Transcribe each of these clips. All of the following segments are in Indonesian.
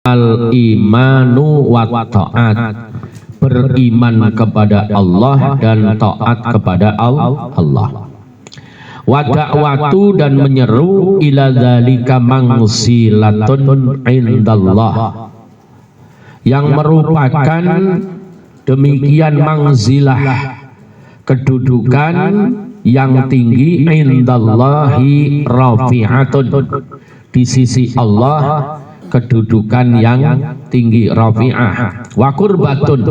al imanu wa ta'at, beriman kepada Allah dan taat kepada Allah. Wa da'watu, dan menyeru ila dzalika mangsilatun indallah, yang merupakan demikian mangzilah, kedudukan yang tinggi, indallahi rafi'atun, di sisi Allah kedudukan yang tinggi, rafi'ah, wa qurbatun,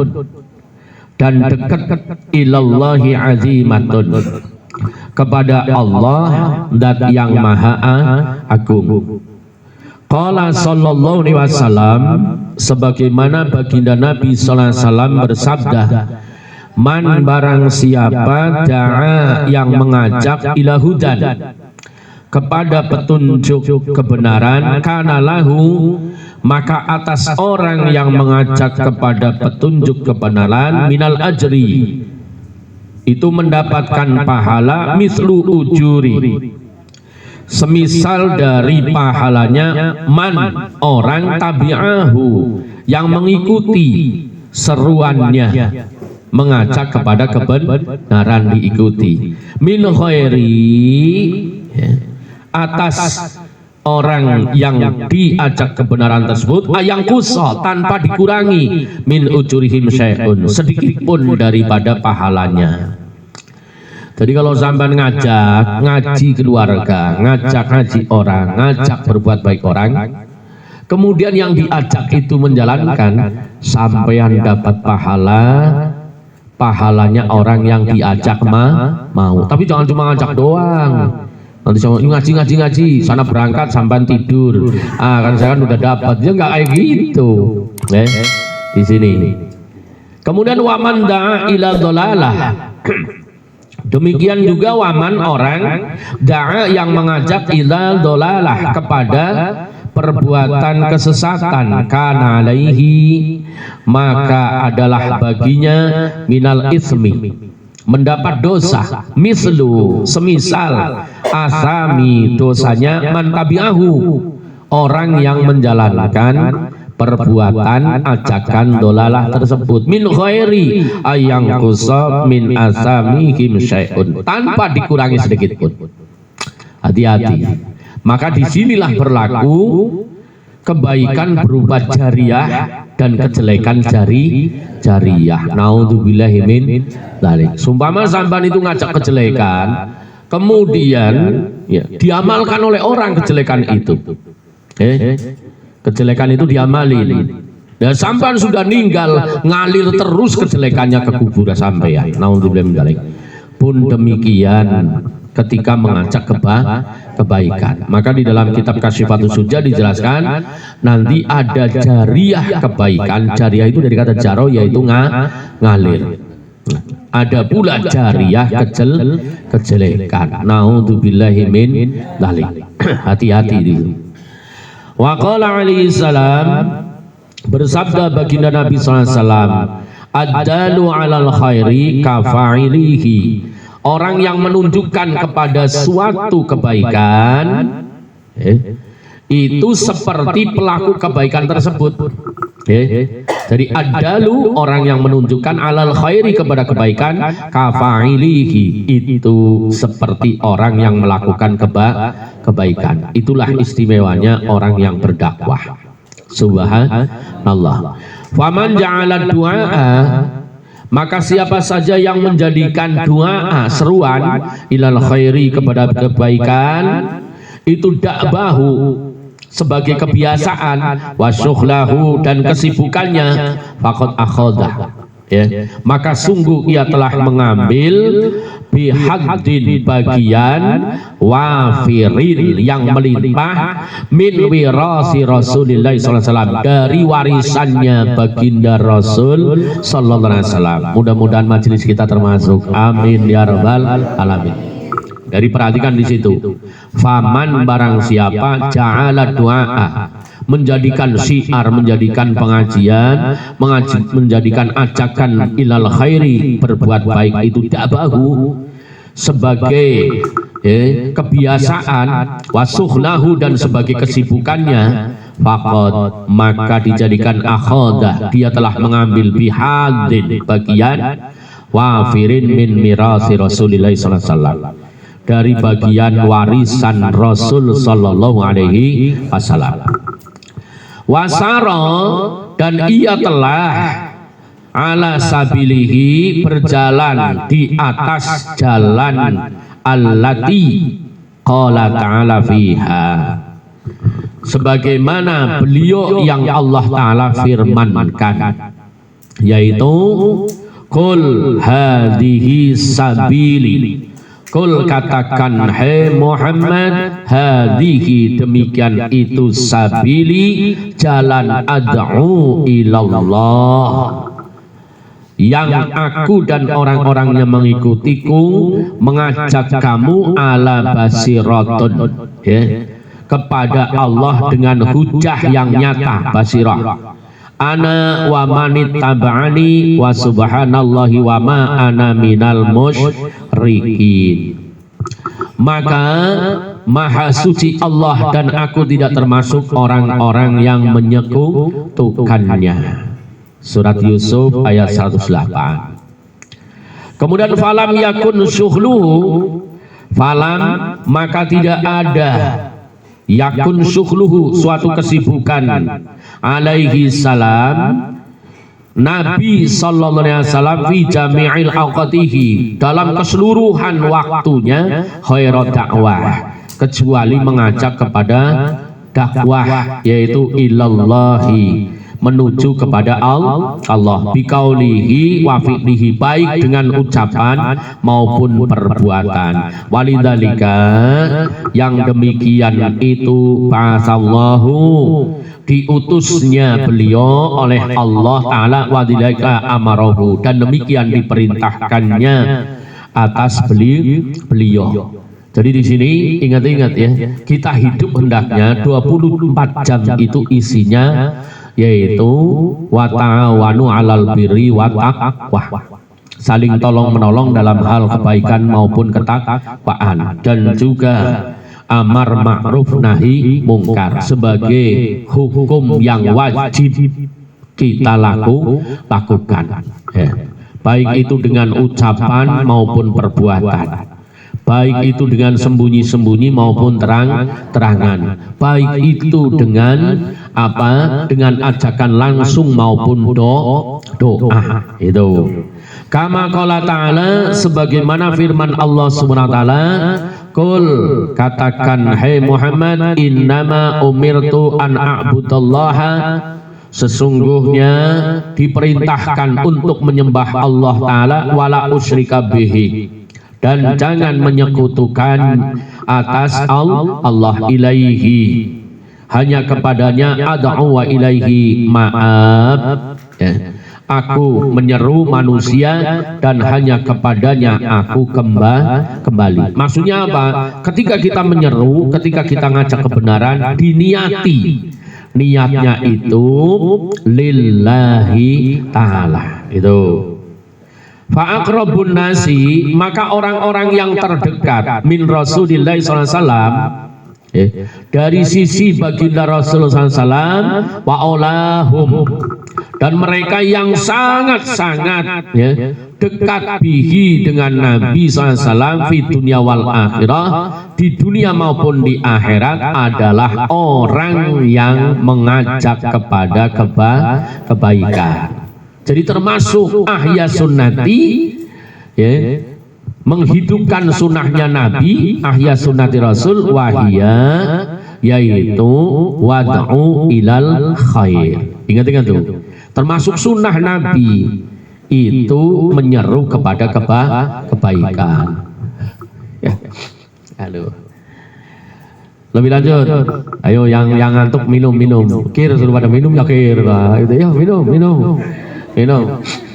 dan dekat, ilallahi azimatun, kepada Allah zat yang maha agung. Qala sallallahu alaihi wasallam, sebagaimana baginda Nabi sallallahu alaihi wasallam bersabda, man barang siapa da'a, yang mengajak, ila hudan, kepada petunjuk kebenaran, kana lahu, maka atas orang yang mengajak kepada petunjuk kebenaran, minal ajri, itu mendapatkan pahala, mislu ujuri, semisal dari pahalanya, man orang tabi'ahu, yang mengikuti seruannya, mengajak kepada kebenaran, diikuti, min khairi, atas orang yang diajak kebenaran tersebut, ayang kuso, tanpa dikurangi, min ujurihim syai'un, sedikit pun daripada pahalanya. Jadi kalau sampai ngajak ngaji keluarga, ngajak ngaji orang, ngajak berbuat baik orang, kemudian yang diajak itu menjalankan, sampean dapat pahalanya orang yang diajak mau. Tapi jangan cuma ngajak doang. Nanti sama ngaji, sana berangkat sampai tidur. Kan saya kan udah dapat, dia nggak kayak gitu. Di sini. Kemudian waman da'a ila dhalalah. Demikian juga waman orang da'a, yang mengajak ila dhalalah, kepada perbuatan kesesatan, kana alaihi, maka adalah baginya, minal ismi, mendapat dosa, mislu, semisal, asami, dosanya, man tabi'ahu, orang yang menjalankan perbuatan ajakan dolalah tersebut, min khairi ayang kusa min asamihim syai'un, tanpa dikurangi sedikit pun. Hati-hati. Maka disinilah berlaku kebaikan berupa jariah dan kejelekan jariyah. Naudzubillahi min dzalik. Sumpama sampan itu ngajak kejelekan, kemudian diamalkan oleh orang kejelekan itu. Kejelekan itu diamalin. Dan sampan sudah ninggal, ngalir terus kejelekannya ke kuburan sampean. Naudzubillahi min dzalik. Pun demikian ketika mengajak kebaikan. Maka di dalam kitab Kasyifatus Sujah dijelaskan nanti ada jariah kebaikan. Jariah itu dari kata jaro, yaitu ngalir. Ada pula jariah kejelekan. Naudzubillahi min dzalik. Hati-hati di sini. Wa qala alaihi salam, bersabda baginda Nabi sallallahu alaihi wasallam, ad-dalu 'alal khairi kafa'ilihi, orang yang menunjukkan kepada suatu kebaikan itu seperti pelaku kebaikan tersebut. Jadi ad-dalu, orang yang menunjukkan, 'alal khairi, kepada kebaikan, kafa'ilihi, itu seperti orang yang melakukan kebaikan. Itulah istimewanya orang yang berdakwah. Subhanallah. Faman ja'ala du'a, maka siapa saja yang menjadikan doa, seruan, ilal khairi, kepada kebaikan, itu da'bahu, sebagai kebiasaan, wasyughlahu, dan kesibukannya, faqad akhadha, maka sungguh ia telah mengambil bihaddin, bagian, wafirin, yang melimpah, min wirasi Rasulillah sallallahu alaihi wasallam, dari warisannya baginda Rasul sallallahu alaihi wasallam. Mudah-mudahan majelis kita termasuk, amin ya rabbal alamin. Dari perhatikan di situ, faman barang siapa ja'ala du'a, menjadikan syiar, menjadikan pengajian, menjadikan ajakan ilal khairi, berbuat baik itu da'bahu, sebagai kebiasaan, wasuhlahu, dan sebagai kesibukannya, faqad maka dijadikan akhodah, dia telah mengambil bihadin bagian wafirin min mirasi Rasulillah sallallahu alaihi wasallam, dari bagian warisan Rasul sallallahu alaihi wasallam. Wasara dan ia telah ala sabilihi berjalan di atas jalan allati qala ta'ala fiha, sebagaimana beliau yang Allah Ta'ala firmankan, yaitu Qul hadhihi sabili, Qul katakan hai Muhammad, hadhihi demikian itu sabili jalan ad'u ilallah, yang aku dan orang-orang yang mengikutiku mengajak kamu ala basiratun, ya, kepada Allah dengan hujah yang nyata, basirah. Ana wa manit taba'ani wa subhanallahi wa ma ana minal musyrikin. Maka maha suci Allah dan aku tidak termasuk orang-orang yang menyekutukannya. Surat Yusuf ayat 108. Kemudian falam yakun syuhluhu, falam maka tidak ada, yakun syuhluhu suatu kesibukan, alaihi salam Nabi sallallahu alaihi wasallam fi jami'il awqatihi, dalam keseluruhan waktunya, khairat dakwah, kecuali mengajak kepada dakwah, yaitu ilallahi, menuju kepada Allah, biqaulihi wa fi'lihi, baik dengan ucapan maupun perbuatan. Walidzalika, yang demikian itu ba'atsallahu, diutusnya beliau oleh Allah Ta'ala, wadzalika amarahu, dan demikian diperintahkannya atas beliau. Jadi di sini ingat-ingat ya, kita hidup hendaknya 24 jam itu isinya yaitu wa ta'awanu 'alal birri wa taqwa, saling tolong menolong dalam hal kebaikan maupun ketakwaan, dan juga amar ma'ruf nahi mungkar sebagai hukum yang wajib kita lakukan, ya. Baik itu dengan ucapan maupun perbuatan, baik itu dengan sembunyi-sembunyi maupun terang-terangan, baik itu dengan apa, dengan ajakan langsung maupun doa itu. Kama qala ta'ala, sebagaimana firman Allah Subhanahu wa taala, Qul katakan hai Muhammad, innama umirtu an a'budallaha, sesungguhnya diperintahkan untuk menyembah Allah Ta'ala, wala usyrika bihi, dan jangan menyekutukan atas Allah, ilaihi, hanya kepadanya, ad'u wa ilaihi ma'ab, ya. Aku menyeru manusia dan hanya kepadanya aku kembali. Maksudnya apa? Ketika kita menyeru, ketika kita ngajak kebenaran, diniati, niatnya itu lillahi ta'ala, itu. Fa'aqrabun nasi, maka orang-orang yang terdekat min Rasulillah SAW, dari sisi baginda Rasulullah SAW, wa aulahum, dan mereka yang sangat-sangat, ya, dekat bihi dengan Nabi SAW fi dunia wal akhirah, di dunia maupun di akhirat, adalah orang yang mengajak kepada kebaikan. Jadi termasuk ahya sunnati, ya, menghidupkan sunnahnya Nabi, ahya sunnati Rasul, wahia, yaitu wad'u ilal khair. Ingat-ingat tuh, termasuk sunnah Nabi itu menyeru kepada kebaikan. Ya. Halo. Lebih lanjut, ayo yang ngantuk minum. Kir suruh pada minum ya kir lah. Itu ya minum.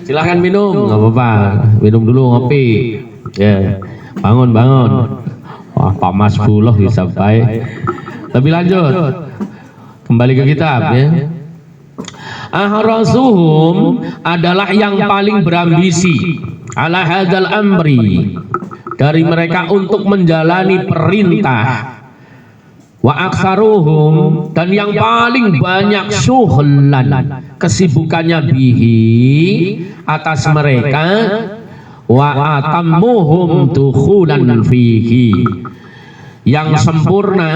Silahkan minum, nggak apa-apa. Minum dulu, ngopi. Ya, bangun. Wah, Pak Mas Buloh bisa baik. Lebih lanjut, kembali ke kitab ya. Ahrasuhum adalah yang paling berambisi ala hadzal amri, dari mereka untuk menjalani perintah Wa aktsaruhum, dan yang paling banyak syughlan, kesibukannya bihi, atas mereka, wa atammuhum dukhulan fihi, yang sempurna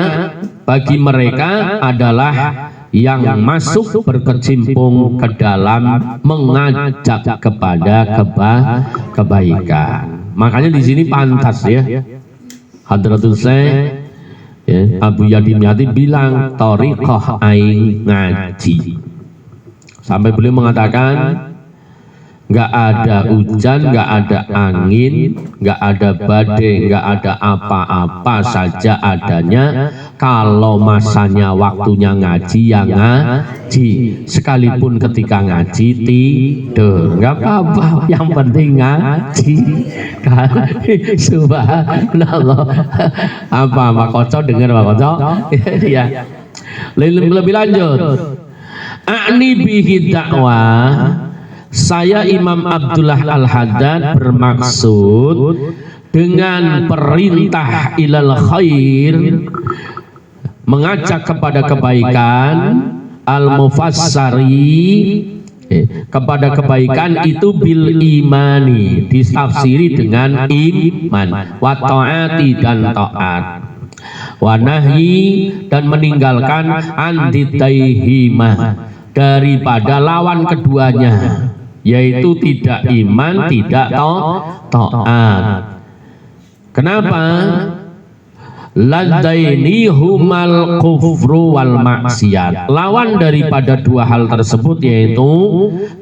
bagi mereka adalah yang masuk berkecimpung ke dalam mengajak kepada kebaikan. Makanya di sini pantas ya, Hadratul Syekh Abu Yadim Yati bilang thariqah aing ngaji, sampai beliau mengatakan nggak ada hujan, nggak ada angin, nggak ada badai, nggak ada apa-apa saja adanya. Kalau masanya waktunya ngaji, ya ngaji. Sekalipun ketika ngaji tidur, nggak apa-apa. Yang penting ngaji. Subhanallah. Apa Pak Koco dengar Pak Koco? Ya. Lebih lanjut. A'ni bihi dakwah. Saya Imam Abdullah Al-Haddad bermaksud dengan perintah ilal khair, mengajak kepada kebaikan, al-mufassari, kepada kebaikan itu bil imani, ditafsiri dengan iman, wa ta'ati, dan taat, wa nahyi, dan meninggalkan antitaihimah, daripada lawan keduanya, yaitu tidak iman, tidak taat. Kenapa? Ladaini humal kufru wal maksiat. Lawan daripada dua hal tersebut yaitu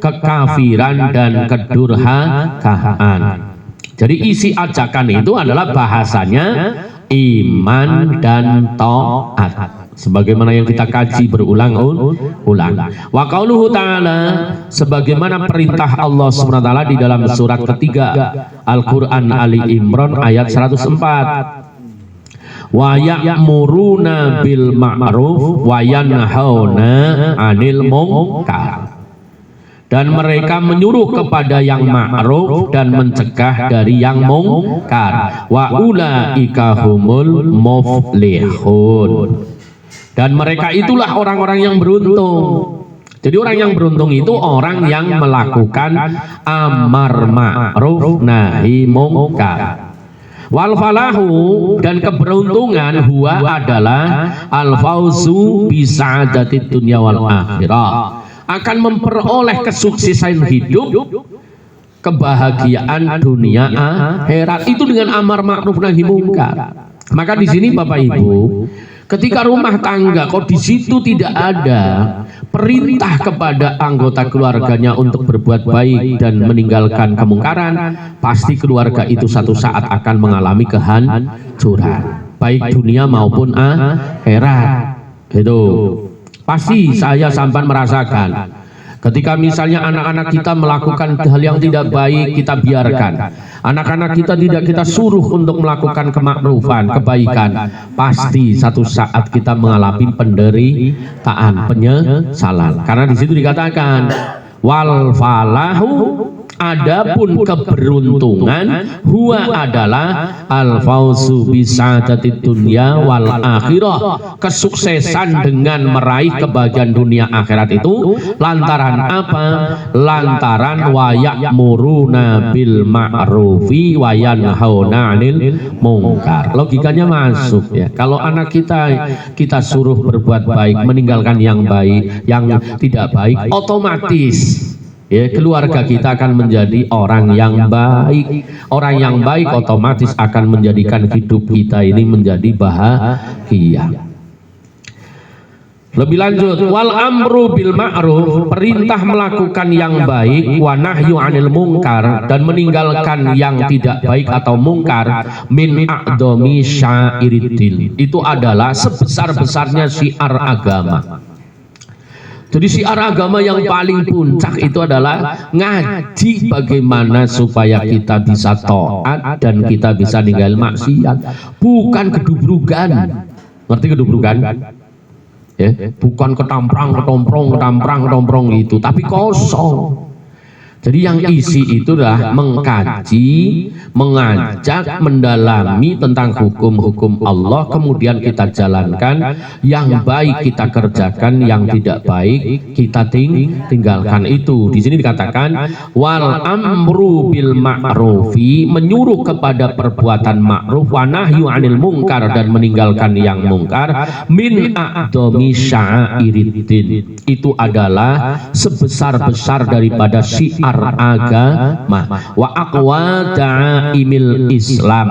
kekafiran dan kedurhakaan. Jadi isi ajakan itu adalah bahasanya iman dan taat, sebagaimana yang kita kaji berulang-ulang. Wa qauluhu ta'ala, sebagaimana perintah Allah SWT di dalam surat ketiga Al-Quran Ali Imran ayat 104. Wa ya'muruna bil ma'ruf wa yanhauna 'anil munkar. Dan mereka menyuruh kepada yang ma'ruf dan mencegah dari yang mungkar. Wa ulaika humul muflihun. Dan mereka itulah orang-orang yang beruntung. Jadi orang yang beruntung itu orang yang melakukan amar ma'ruf nahi mungkar. Wal falahu, dan keberuntungan huwa adalah al fauzu bi sa'adatid dunya wal akhirah, akan memperoleh kesuksesan hidup, kebahagiaan dunia akhirat itu dengan amar ma'ruf nahi mungkar. Maka di sini Bapak Ibu, ketika rumah tangga kok di situ tidak ada perintah kepada anggota keluarganya untuk berbuat baik dan meninggalkan kemungkaran, pasti keluarga itu satu saat akan mengalami kehancuran, baik dunia maupun akhirat. Itu pasti saya sampai merasakan. Ketika misalnya anak-anak kita melakukan hal yang tidak baik, kita biarkan. Anak-anak kita tidak kita suruh untuk melakukan kemakrufan, kebaikan. Pasti satu saat kita mengalami penderitaan, penyesalan. Karena di situ dikatakan wal falahu, adapun keberuntungan huwa adalah al fauzu bi sa'adatid dunya wal akhirah, kesuksesan dengan meraih kebahagiaan dunia akhirat itu lantaran apa? Lantaran wa ya'muruna bil ma'rufi wa yanhauna 'anil munkar. Logikanya masuk ya. Kalau anak kita suruh berbuat baik, meninggalkan yang baik, yang tidak baik, otomatis ya, keluarga kita akan menjadi orang yang baik. Orang yang baik otomatis akan menjadikan hidup kita ini menjadi bahagia. Lebih lanjut, wal amru bil ma'ruf, perintah melakukan yang baik, wa nahyu 'anil munkar, dan meninggalkan yang tidak baik atau mungkar, min a'dhami sya'iriddin. Itu adalah sebesar-besarnya syiar agama. Jadi syiar agama yang paling puncak itu adalah ngaji, bagaimana supaya kita bisa taat dan kita bisa ninggal maksiat, bukan kedubrugan. Ngerti kedubrugan? Ya, bukan ketamprang itu, tapi kosong. Jadi yang isi itu adalah mengkaji, mengajak, mendalami tentang hukum-hukum Allah, kemudian kita jalankan. Yang baik kita kerjakan, yang tidak baik kita tinggalkan. Itu di sini dikatakan wal amru bil ma'rufi, menyuruh kepada perbuatan ma'ruf, wa nahyu 'anil munkar, dan meninggalkan yang mungkar, min a'dhami sya'iriddin. Itu adalah sebesar-besar daripada syiar agama, wa aqwa da'imil Islam,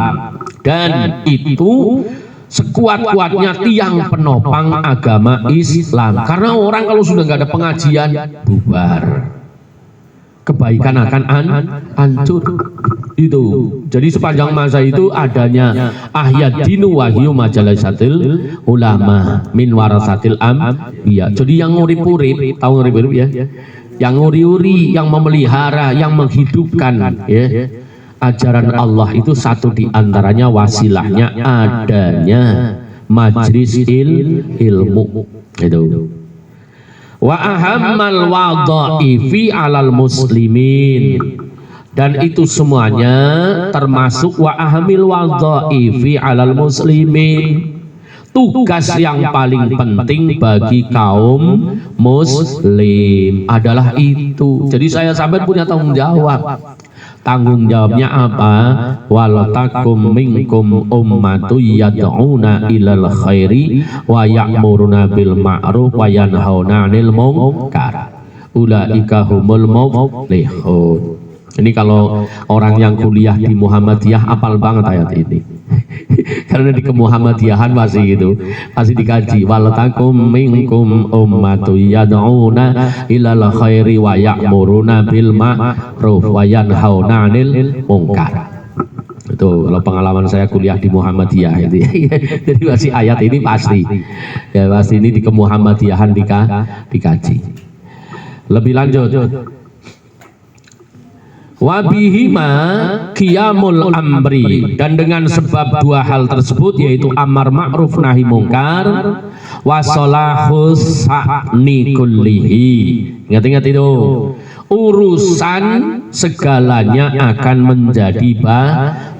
dan itu sekuat-kuatnya tiang penopang agama Islam. Karena orang kalau sudah nggak ada pengajian, bubar, kebaikan akan hancur. Itu jadi sepanjang masa itu adanya ahyadinu wahyu majalisatil ulama min warasatil ambiya. Jadi yang ngurip-urip, tahu ngurip-urip ya, yang nguri-uri, yang memelihara, yang menghidupkan ya ajaran Allah itu satu di antaranya wasilahnya adanya majlis ilmu itu. Wa ahammal wadha'ifi 'alal muslimin, dan itu semuanya termasuk wa ahamil wadha'ifi 'alal muslimin, tugas yang paling penting bagi kaum muslim adalah itu. Jadi saya sampai punya tanggung jawab. Tanggung jawabnya apa? Walatakum minkum ummatu yad'una ilal khairi wa ya'muruna bil ma'ruf wa yanhauna 'anil munkar. Ulaika humul muflihun. Ini kalau orang yang kuliah di Muhammadiyah apal banget ayat ini. Karena di kemuhammadiyahan masih gitu, masih dikaji. Walatakum minkum ummatu yad'una ilal khairi wa ya'muruna bil ma'ruf wa yanhauna 'anil munkar. Itu kalau pengalaman saya kuliah di Muhammadiyah itu. Jadi masih ayat ini pasti. Ya pasti ini di kemuhammadiyahan dikaji. Lebih lanjut. Wabihima qiyamul amri, dan dengan sebab dua hal tersebut yaitu amar ma'ruf nahi mungkar wa salahus sa'ni kullihi. Ingat-ingat itu, urusan segalanya akan menjadi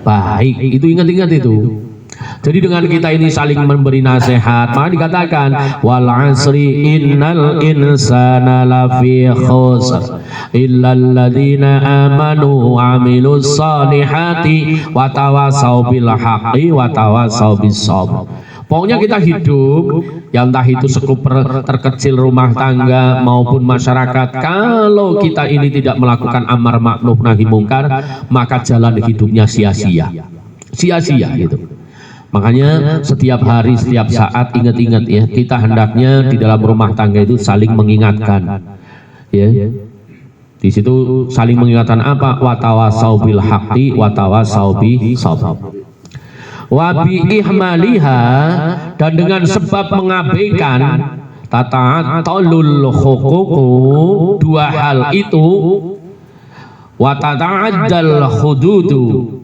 baik. Itu ingat-ingat itu. Jadi dengan kita ini saling memberi nasihat, maka dikatakan wal asri innal insana lafi khusr illal ladzina amanu wa amilus solihati wa tawassaw bil haqqi wa tawassaw bis sabr. Pokoknya kita hidup, yang entah itu sekup terkecil rumah tangga maupun masyarakat, kalau kita ini tidak melakukan amar ma'ruf nahi mungkar, maka jalan hidupnya sia-sia. Sia-sia gitu. Makanya setiap hari, setiap saat ingat-ingat ya, kita hendaknya di dalam rumah tangga itu saling mengingatkan. Ya. Di situ saling mengingatkan apa? Wa tawassaw bil haqqi wa tawassaw bis sabr. Wa bi ihmaliha, dan dengan sebab mengabaikan tata'atalul huququ, dua hal itu, wa tata'addal hududu,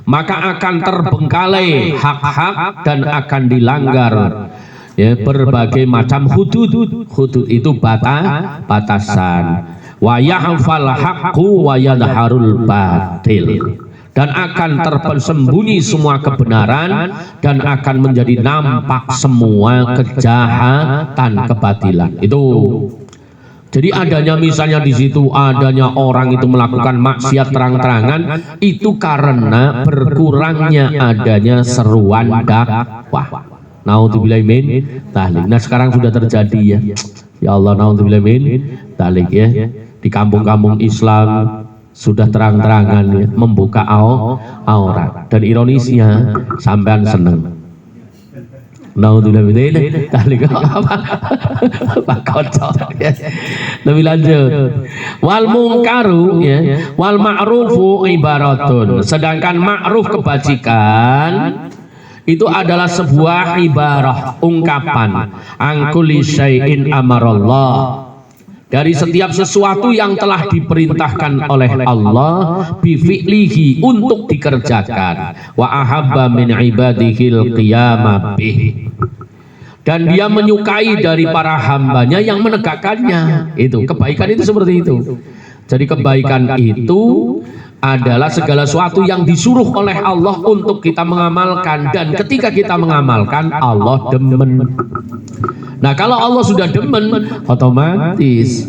maka akan terbengkalai hak-hak dan akan dilanggar ya berbagai macam hudud. Hudud itu batasan. Wa yahfal haqqu wa yadharul batil, dan akan tersembunyi semua kebenaran dan akan menjadi nampak semua kejahatan, kebatilan. Itu. Jadi adanya misalnya di situ adanya orang itu melakukan maksiat terang-terangan, itu karena berkurangnya adanya seruan dakwah. Naudzubillah min dzalik. Nah sekarang sudah terjadi ya. Ya Allah, naudzubillah min dzalik ya. Di kampung-kampung Islam sudah terang-terangan ya, membuka aurat. Dan ironisnya sampean seneng. Naudzubillah min dzalik. Pak kocok ya. Lebih lanjut. Wal mungkaru ya, wal ma'rufu ibaratun. Sedangkan ma'ruf kebajikan itu adalah sebuah ibarah, ungkapan, angkuli syai'in amarallah, dari setiap sesuatu yang telah diperintahkan oleh Allah bifi'lihi, untuk dikerjakan, wa ahabba min ibadihil qiyama bih, dan dia menyukai dari para hambanya yang menegakkannya. Itu kebaikan itu seperti itu. Jadi kebaikan itu adalah segala sesuatu yang disuruh oleh Allah untuk kita mengamalkan, dan ketika kita mengamalkan Allah demen. Nah kalau Allah sudah demen, otomatis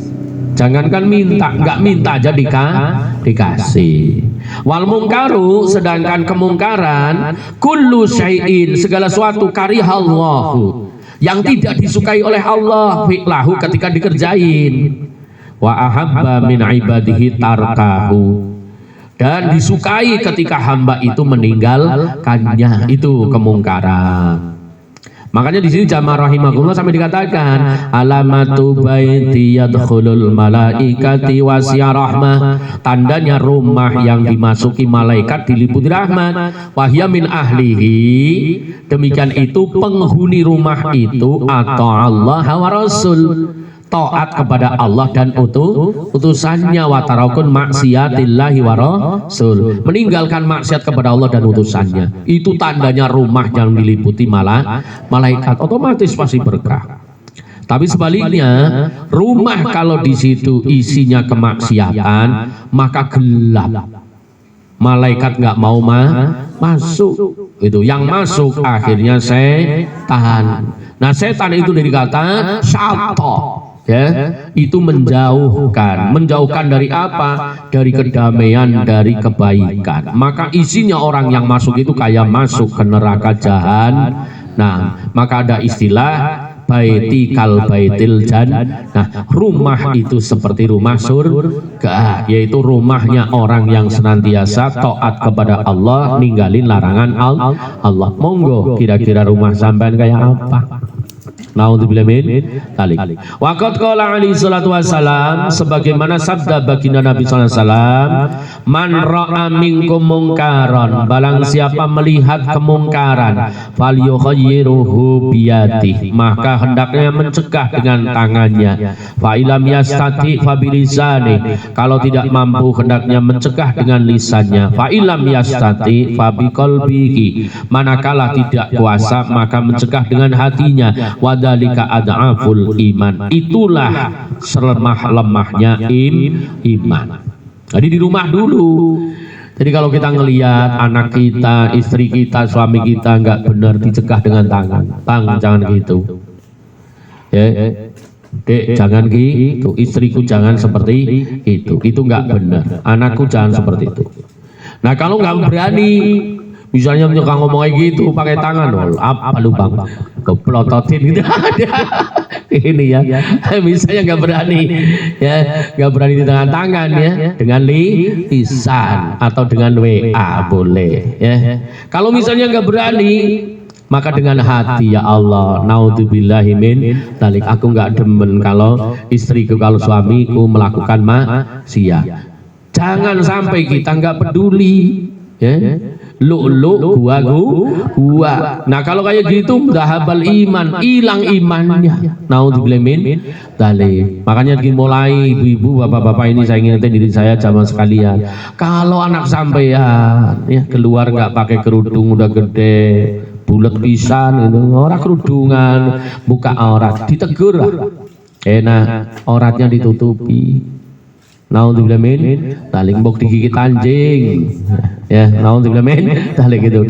jangankan minta, nggak minta aja dikasih. Wal mungkaru, sedangkan kemungkaran, kullu syai'in, segala sesuatu karihallahu, yang tidak disukai oleh Allah, fi'lahu, ketika dikerjain. Wa ahabba min ibadihi tarkahu, dan disukai ketika hamba itu meninggalkannya, itu kemungkaran. Makanya di sini jamaah rahimahullah sampai dikatakan alamatu baiti yadkhulul malaikati wasiya rahmah, tandanya rumah yang dimasuki malaikat diliputi rahmat. Wahya min ahlihi, demikian itu penghuni rumah itu atau Allah wa rasul, taat kepada Allah dan utusannya, wa tarakun maksiatillahi wa rasul, meninggalkan maksiat kepada Allah dan utusannya. Itu tandanya rumah yang diliputi malaikat, otomatis pasti berkah. Tapi sebaliknya, rumah kalau di situ isinya kemaksiatan, maka gelap. Malaikat nggak mau masuk. Itu yang masuk akhirnya setan. Nah setan itu dari kata syaitan. Ya, itu menjauhkan dari apa? Dari kedamaian, dari kebaikan. Maka isinya orang yang masuk itu kayak masuk ke neraka jahanam. Nah, maka ada istilah baiti kal baitil nah, rumah itu seperti rumah surga, yaitu rumahnya orang yang senantiasa taat kepada Allah, ninggalin larangan Allah. Monggo, kira-kira rumah sampean kayak apa? Naudzubillah min dzalik. Waqad qala alaihi salatu wassalam, sebagaimana sabda baginda Nabi sallallahu alaihi wasallam, man ra'a minkum mungkaran, balang siapa melihat kemungkaran, falyughayyiruhu biyadihi, maka hendaknya mencegah dengan tangannya. Fa ilam yastati fa bilisani, kalau tidak mampu hendaknya mencegah dengan lisannya. Fa ilam yastati fa biqalbihi, manakala tidak kuasa maka mencegah dengan hatinya. Wadhalika ad'aful iman, itulah selemah-lemahnya iman. Jadi di rumah dulu. Jadi kalau kita ngelihat anak kita, istri kita, suami kita nggak benar, dicegah dengan tangan. Jangan gitu. Ya, Dek, jangan gitu. Istriku jangan seperti itu. Itu nggak benar. Anakku jangan seperti itu. Nah kalau nggak berani, misalnya menyuka ngomong kayak gitu pakai tangan, apa lu bang? Kepelototin gitu ada. Ini ya, misalnya nggak berani, ya nggak berani di tangan ya, dengan lisan atau dengan WA boleh, ya. Kalau misalnya nggak berani, maka dengan hati, ya Allah, naudzubillahi min dzalik, aku nggak demen kalau istriku, kalau suamiku melakukan maksiat. Jangan sampai kita nggak peduli, ya. Lu gua. Nah kalau kayak gitu dahabal iman, hilang imannya. Naudzubillah min dzalik. Makanya dimulai ibu-ibu, bapak-bapak ini saya ingetin diri saya zaman sekalian. Kalau anak sampean ya keluar nggak pakai kerudung, udah gede, bulat pisan itu, orang kerudungan, buka aurat, ditegur lah. Enak, auratnya ditutupi. Naudzubillah min dzalik, mbok digigit anjing. Ya, naudzubillah min dzalik itu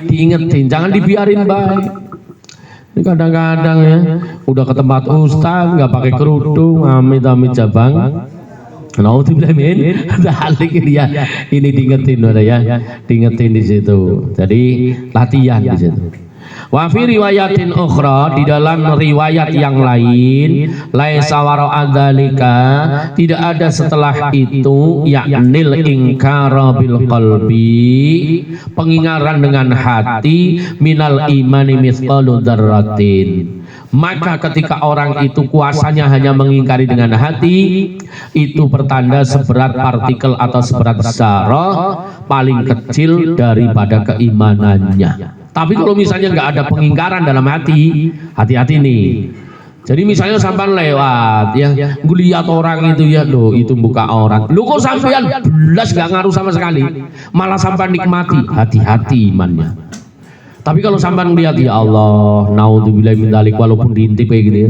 diingetin, jangan dibiarin baik. Ini kadang-kadang ya udah ke tempat ustaz nggak pakai kerudung, amit-amit jabang. Naudzubillah min dzalik ya. Ini diingetin udah ya, diingetin di situ. Jadi latihan di situ. Wa fi riwayatin ukhra, di dalam riwayat yang lain, laisa wara'a dzalika, tidak ada setelah itu, yaknil ingkara bil qalbi, pengingkaran dengan hati, minal imani mithqalu dzarratin. Maka ketika orang itu kuasanya hanya mengingkari dengan hati, itu pertanda seberat partikel atau seberat zarah paling kecil daripada keimanannya. Tapi kalau misalnya nggak ada pengingkaran dalam hati, hati-hati nih. Jadi misalnya sampean lewat, ya, gue lihat orang itu ya, loh itu buka aurat, lo kok sampean belas nggak ngaruh sama sekali, malah sampean nikmati, hati-hati imannya. Tapi kalau sampean lihat, ya Allah, naudzubillah min dzalik, walaupun diintip kayak gitu ya,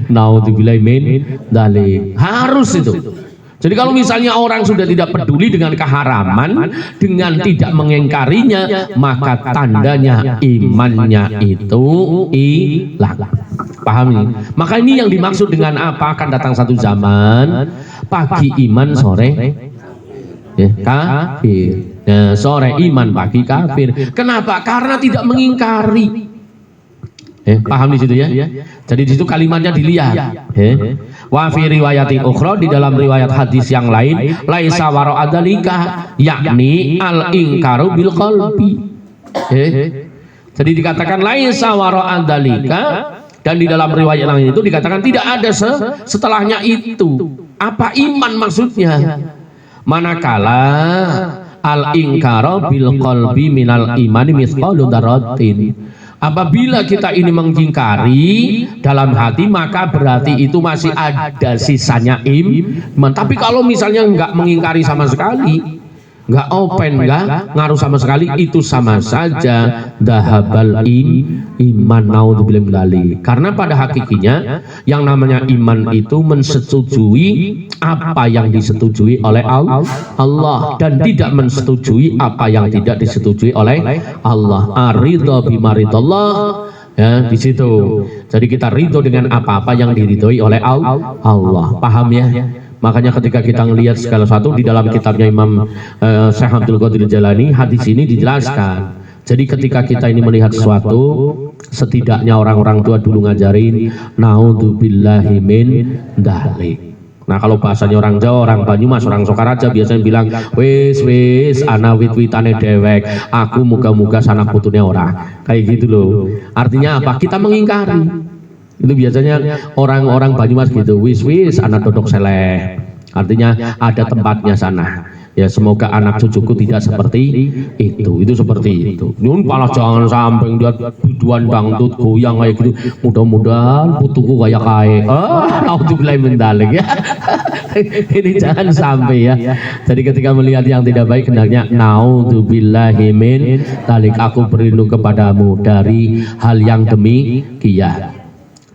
naudzubillah min dzalik, harus itu. Jadi kalau misalnya orang sudah tidak peduli dengan keharaman, dengan tidak mengingkarinya, maka tandanya imannya itu hilang. Paham ini? Maka ini yang dimaksud dengan apa? Akan datang satu zaman, pagi iman, sore kafir. Nah, sore iman, pagi kafir. Kenapa? Karena tidak mengingkari. Paham di situ ya? Jadi di situ kalimatnya dilihat. Wa fi riwayati ukhra, di dalam riwayat hadis yang lain, laisa waro adalika, yakni al ingkaru bil qalbi. Jadi dikatakan laisa waro adalika, dan di dalam riwayat lain itu dikatakan tidak ada setelahnya itu. Apa iman maksudnya? Manakala al ingkaru bil qalbi minal imani mithqalu dzarratin. Apabila kita ini mengingkari dalam hati, maka berarti itu masih ada sisanya iman. Tapi kalau misalnya nggak mengingkari sama sekali, nggak open, nggak ngaruh sama sekali, itu sama saja dahabal iman, naudzubillah min dzalik. Karena pada hakikinya yang namanya iman itu mensetujui apa yang disetujui oleh Allah dan tidak mensetujui apa yang tidak disetujui oleh Allah. Aridho bimaridallah, ya di situ. Jadi kita ridho dengan apa-apa yang diridhoi oleh Allah. Paham ya? Makanya ketika kita melihat segala sesuatu di dalam kitabnya Imam Syekh Abdul Qadir Jalani, hadis ini dijelaskan. Jadi ketika kita ini melihat sesuatu, setidaknya orang-orang tua dulu ngajarin naudzubillahi min dzalik. Nah kalau bahasanya orang Jawa, orang Banyumas, orang Sokaraja biasanya bilang wis ana wit-witane dewek, aku muga-muga sanak putune ora. Kayak gitu loh. Artinya apa? Kita mengingkari. Itu biasanya orang-orang Banyumas gitu, wis ana dodok seleh. Artinya ada tempatnya sana. Ya semoga anak cucuku tidak seperti itu. Itu seperti itu. Nun malah jangan sampai lihat biduan dangdut goyang kayak gitu. Mudah-mudahan putuku kayak kae. Naudzubillah min dzalik ya. Ini jangan sampai ya. Jadi ketika melihat yang tidak baik, hendaknya naudzubillahi min dzalik, aku berlindung kepadamu dari hal yang demikian.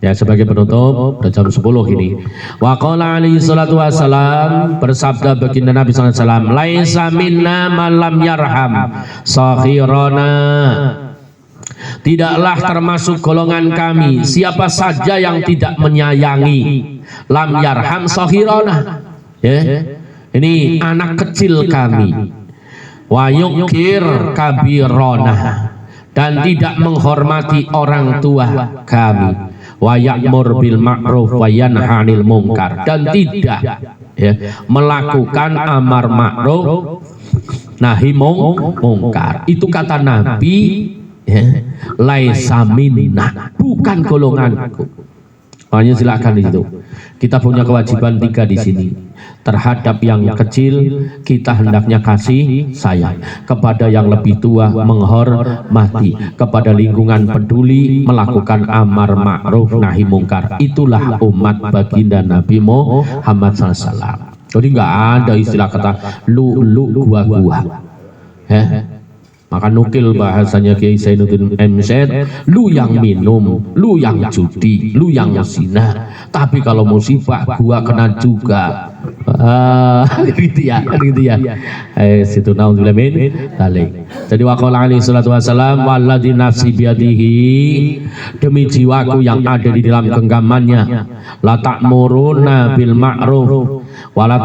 Ya sebagai penutup, udah jam 10 ini. Wa qala alaihi salatu wassalam, bersabda baginda Nabi sallallahu alaihi wasallam, laisa minna man lam yarham saghirana. Tidaklah termasuk golongan kami siapa saja yang tidak menyayangi lam yarham saghirana. Ya. Ini anak kecil kami. Wa yukir kabirona, dan tidak menghormati orang tua kami. Wa ya'mur bil ma'ruf wa yanha 'anil munkar, dan tidak ya melakukan amar ma'ruf nahi mungkar. Itu kata Nabi ya, laisa minna, bukan golonganku. Makanya silakan di situ. Kita punya kewajiban 3 di sini. Terhadap yang kecil kita hendaknya kasih sayang, kepada yang lebih tua menghormati, kepada lingkungan peduli, melakukan amar ma'ruf nahi mungkar. Itulah umat baginda Nabi Muhammad SAW. Jadi nggak ada istilah kata lu gua. Maka nukil bahasanya Kiai Zainuddin MZ, lu yang minum, lu yang judi, lu yang zina, tapi kalau musibah gua kena juga. Gitu ya. Situ naudzubillah min dzalik. Jadi waqala alaihi salatu wasalam, walladzi nafsi biadihi, demi jiwaku yang ada di dalam genggamannya, la ta'muruna bil ma'ruf wala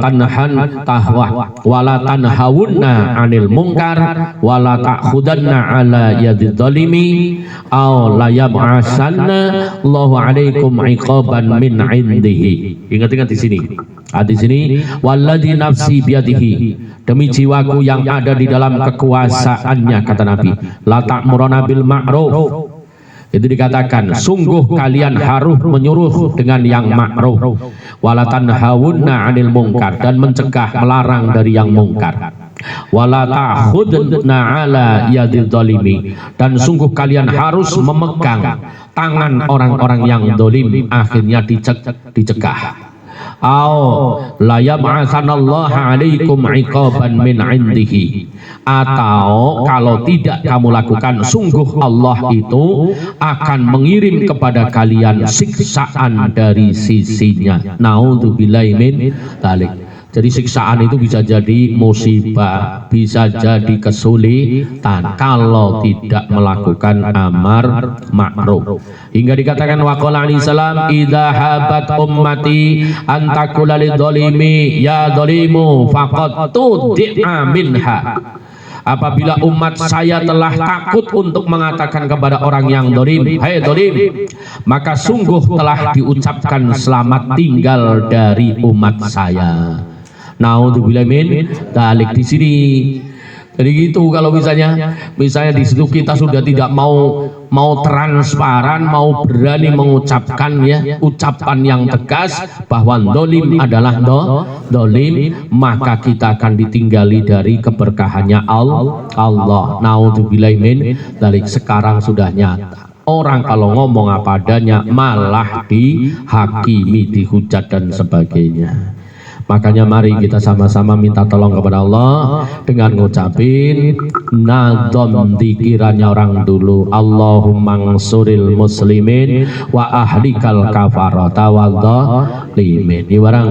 tanhawunna 'anil munkar wala ta'khudanna 'ala yadidh dhalimi aw la yab'asanna Allahu 'alaikum 'iqaban min 'indihi. Ingat di sini. Di sini walladzi nafsi biadihi, demi jiwaku yang ada di dalam kekuasaannya, kata Nabi, la ta'muruna bil ma'ruf. Itu dikatakan sungguh kalian harus menyuruh dengan yang ma'ruf, wala tanhawunna 'anil munkar, dan mencegah melarang dari yang mungkar, wala ta'khudna 'ala yadidh dhalimi, dan sungguh kalian harus memegang tangan orang-orang yang zalim, akhirnya dicegah. La yab'atsanallahu 'alaikum 'iqaban min 'indihi, atau kalau tidak kamu lakukan, sungguh Allah itu akan mengirim kepada kalian siksaan dari sisinya. Naudzubillahi min dzalik. Jadi siksaan itu bisa jadi musibah, bisa jadi kesulitan kalau tidak melakukan amar ma'ruf. Hingga dikatakan waqala alaihi salam, idza habat ummati antakula lidzalimi ya dzalimu faqad tud'a minha. Apabila umat saya telah takut untuk mengatakan kepada orang yang dolim, hai dolim, maka sungguh telah diucapkan selamat tinggal dari umat saya. Naudzubillah min dzalik. Di sini jadi gitu, kalau misalnya di situ kita sudah tidak mau transparan, mau berani mengucapkan ya ucapan yang tegas bahwa dolim adalah dolim, maka kita akan ditinggali dari keberkahannya Allah. Naudzubillah min dzalik. Sekarang sudah nyata. Orang kalau ngomong apa adanya malah dihakimi, dihujat dan sebagainya. Makanya mari kita sama-sama minta tolong kepada Allah dengan ngucapin nadom dikirannya orang dulu. Allahumma nsuril muslimin wa ahlikal kafarata wal dhalimin. Ini barang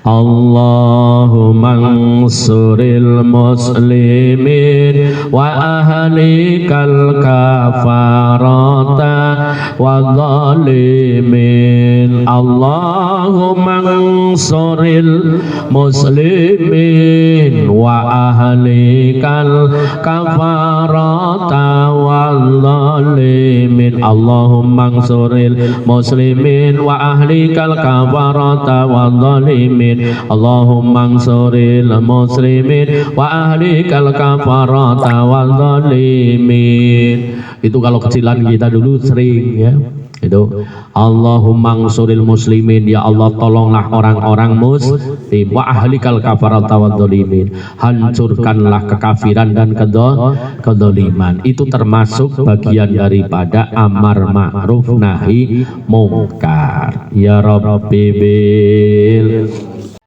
Allahumma nsuril muslimin wa ahlikal kafarata wal dhalimin. Allahumma nsuril muslimin wa ahlikal kafarata wal dhalimin. Allahumma nsuril muslimin wa ahlikal kafarata wal dhalimin. Allahumma nsuril muslimin wa ahlikal kafarata wal dhalimin. Itu kalau kecilan kita dulu sering ya. Itu Allahumma nsuril muslimin, ya Allah tolonglah orang-orang muslim, wa ahlikal kafarata wal dhalimin, hancurkanlah kekafiran dan kedoliman. Itu termasuk bagian daripada amar ma'ruf nahi mungkar. Ya Rabbi bil